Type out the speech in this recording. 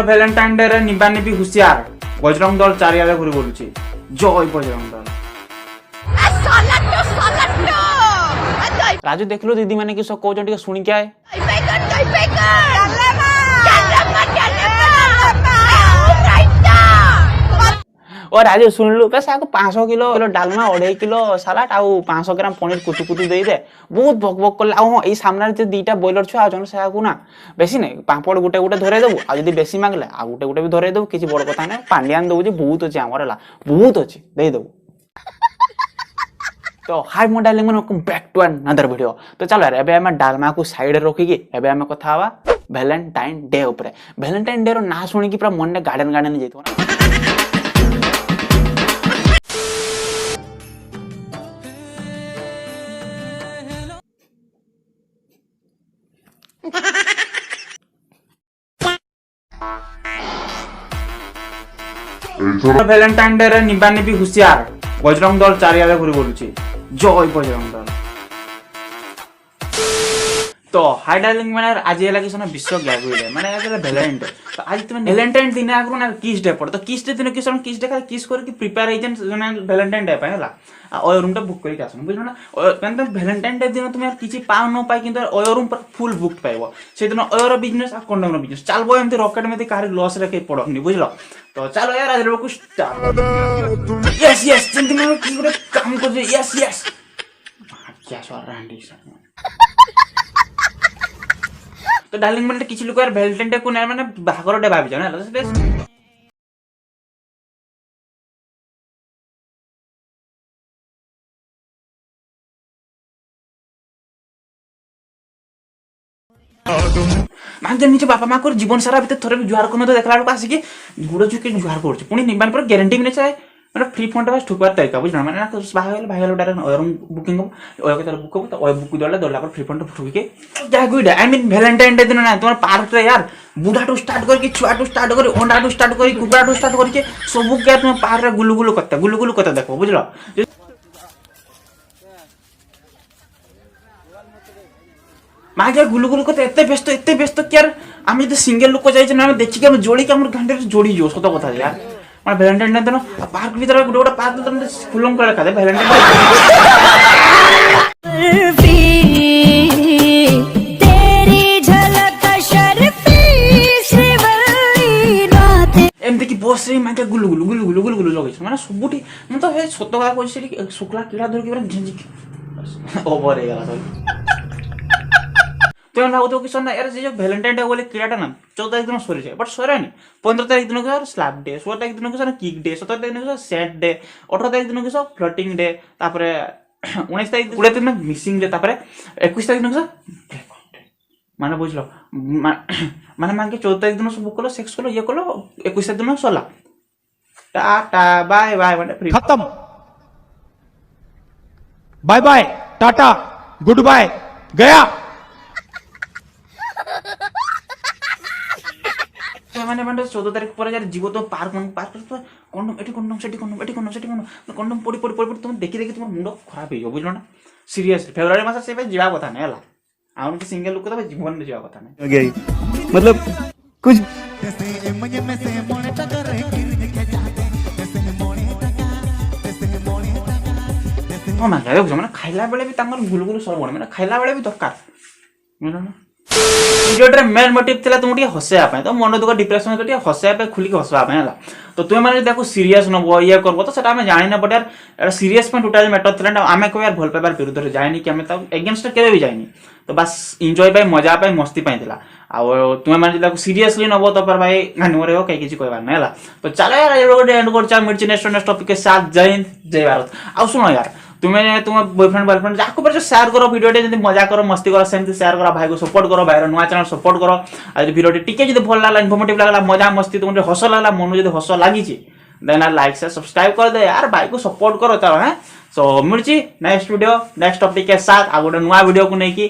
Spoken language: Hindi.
ভ্যালেন্টাইন ডে রে নিবা নিবি হুঁশিয়ার বজরং দল চারিয়ারে ঘুরে বলুছি জয় বজরং দল। রাজু দেখলো দিদি মানে কি সব কৌজন টিকে শুনিকে আয় ओ राजू सुन लु बस आपको 500 किलो डालमा 2.5 किलो सलाड आउ 500 ग्राम पनीर कुटु कुटु दे दे बहुत भक भक कर आ ए सामने जे दीटा बॉयलर छुआ जन से आगु ना बेसी नहीं पापड़ गुटे गुटे धरे देबो आ जदी बेसी मांगले आ गुटे गुटे भी धरे देबो किछि बड़ कथा नै पांडियान दउ जे बहुत अछि हमरला बहुत अछि दे देबो। तो हाय मो डार्लिंग मन welcome back to another video. तो चलो यार एबे हम डालमा को साइड रे रखी के एबे हम कथा हवा वैलेंटाइन डे ऊपर। वैलेंटाइन डे रो ना सुनी की पूरा मन ने गार्डन गार्डन जेतो ना ভ্যালেন্টাইন ডে রে নিবা নিবি হুঁশিয়ার বজরং দল চারিয়ারে ঘুরে বলুছি জয় বজরং দল। तो हाय डार्लिंग मैंने आज ये लगी सोना विश्व गैग हुई है मैंने आज वैलेंटाइन डे तो आज तुम्हें वैलेंटाइन दिन आगु ना किस डे पड़ो तो किस डे दिन किस डे का किस कर की प्रिपरेशन जोना वैलेंटाइन डे पाए हला और रूम टा बुक करके आसो बुझलो ना मतलब वैलेंटाइन डे दिन तुम किछि पाउ न पाई किंतु और रूम पर फुल बुक पाइबो से दिन और बिजनेस आ कंडम बिजनेस चलबो एमती रॉकेट में कार लॉस रे के पड़ो नि बुझलो। तो चलो यार आज लोग स्टार्ट यस यस चिंता में की करे काम कर यस यस क्या सो रांडी तो डार्लिंग मैंने किसी लोग यार वैलेंटाइन डे को ना माने बाहागर डे भाबी जाना मानते नीचे बापा माँ को जीवन सारा भीतर थोड़े भी जुआर करने तो देखला लोग आसिकी गुड़ झुके जुआर करछे पुणी निबान पर गारंटी भी नहीं चाहे मतलब फ्री फंड बस ठुकवार तरीका बुझना माने ना भाई डायरेक्ट ओयर बुकिंग ओयर के तरह बुक तो ओयर बुक दला पर फ्री फंड ठुके जा good I mean Valentine day दिन ना तुम्हार पार्क रे यार बुढ़ा टू स्टार्ट करके छुआ टू स्टार्ट करी अंडा टू स्टार्ट करी कुकुड़ा टू स्टार्ट करके सब के तुम पार्क रे गुलु गुलु करता देखो बुझलो मागे गुलु गुलु करते एते व्यस्त कि यार आमे जे सिंगल लोक जाय छै ना देखि के हम जोड़ी के हम घंटे जोड़ी जो सत कथा यार माने वैलेंटाइन डे दिन पार्क भीतर गुड गुड पार्क तुम फुलम कर रखा दे वैलेंटाइन तेरी झलक शर्फी श्रीवल्ली रात एमते की बॉस रे माके गुलु गुलु लगै छै माने सबुठी म तो हे सत कथा कहै छै शुक्ला कीड़ा धर के झंझी ओवर हे गला सब तो ना तो कि सर ना यार जो वैलेंटाइन डे बोले कीड़ाटा ना 14 तारीख दिन सरी जाए बट सरे नहीं 15 तारीख दिन को स्लैप डे 16 तारीख दिन को सर किक डे 17 तारीख दिन को सेट डे 18 तारीख दिन को सर फ्लर्टिंग डे तापरे 19 तारीख 20 दिन मिसिंग डे तापरे 21 तारीख दिन को माने बुझलो माने मान के 14 तारीख दिन सब बुक करो सेक्स करो ये करो 21 तारीख दिन सरला टाटा बाय बाय माने फ्री खत्म bye bye tata goodbye गया माने 14 तारीख पर यार जीव तो पार्क तो कंडम एटी कंडम सेटी कंडम पड़ी तुम देखि तुम मुंड खराब हो बुझलो ना सीरियसली फेब्रुआरी मास से जीवा कथा नै हला आउन के सिंगल लोक तो जीवन में जीवा कथा नै मतलब कुछ हां मान जाय बुझ माने खाइला बेले भी तंगर गुलगुल सर बड माने खाइला बेले भी दरकार बुझलो ना वीडियो मेन मोटिव थिला तुमटी हसैया पे तो मन दुख डिप्रेशन तो हसैया पे खुली के हसवा पे हला तो तुम माने देखो सीरियस नबो ये करबो तो सेटा हमें जानि ना बट यार एटा सीरियस पे टोटल मैटर थिला ना हमें को यार भल पाइबार विरुद्ध रे जायनी कि हमें तो अगेंस्ट केबे भी जायनी तो बस एन्जॉय पे मजा पे मस्ती पे थिला आ तुम माने देखो सीरियसली नबो तो पर भाई गानी रे हो कई किछि कहबा नै हला तो चलो यार ये रोड एंड कर चा मिर्ची नेक्स्ट टॉपिक के साथ जय हिंद जय भारत। आ सुनो यार तुम्हें तुम बॉयफ्रेंड जाको पर शेयर करो वीडियो जब मजा करो मस्ती करो सेमती शेयर करो भाई को सपोर्ट करो भाई नुआ चैनल सपोर्ट करो आज वीडियो टिके जब भल लागला इन्फॉर्मेटिव लागला मजा मस्ती तुम हस लागला मन जब हस लगी देन लाइक से सब्सक्राइब कर दे यार भाई को सपोर्ट करो चलो हैं सो मिर्ची नेक्स्ट वीडियो नेक्स्ट टॉपिक के साथ आ गोटे नुआ वीडियो को नहीं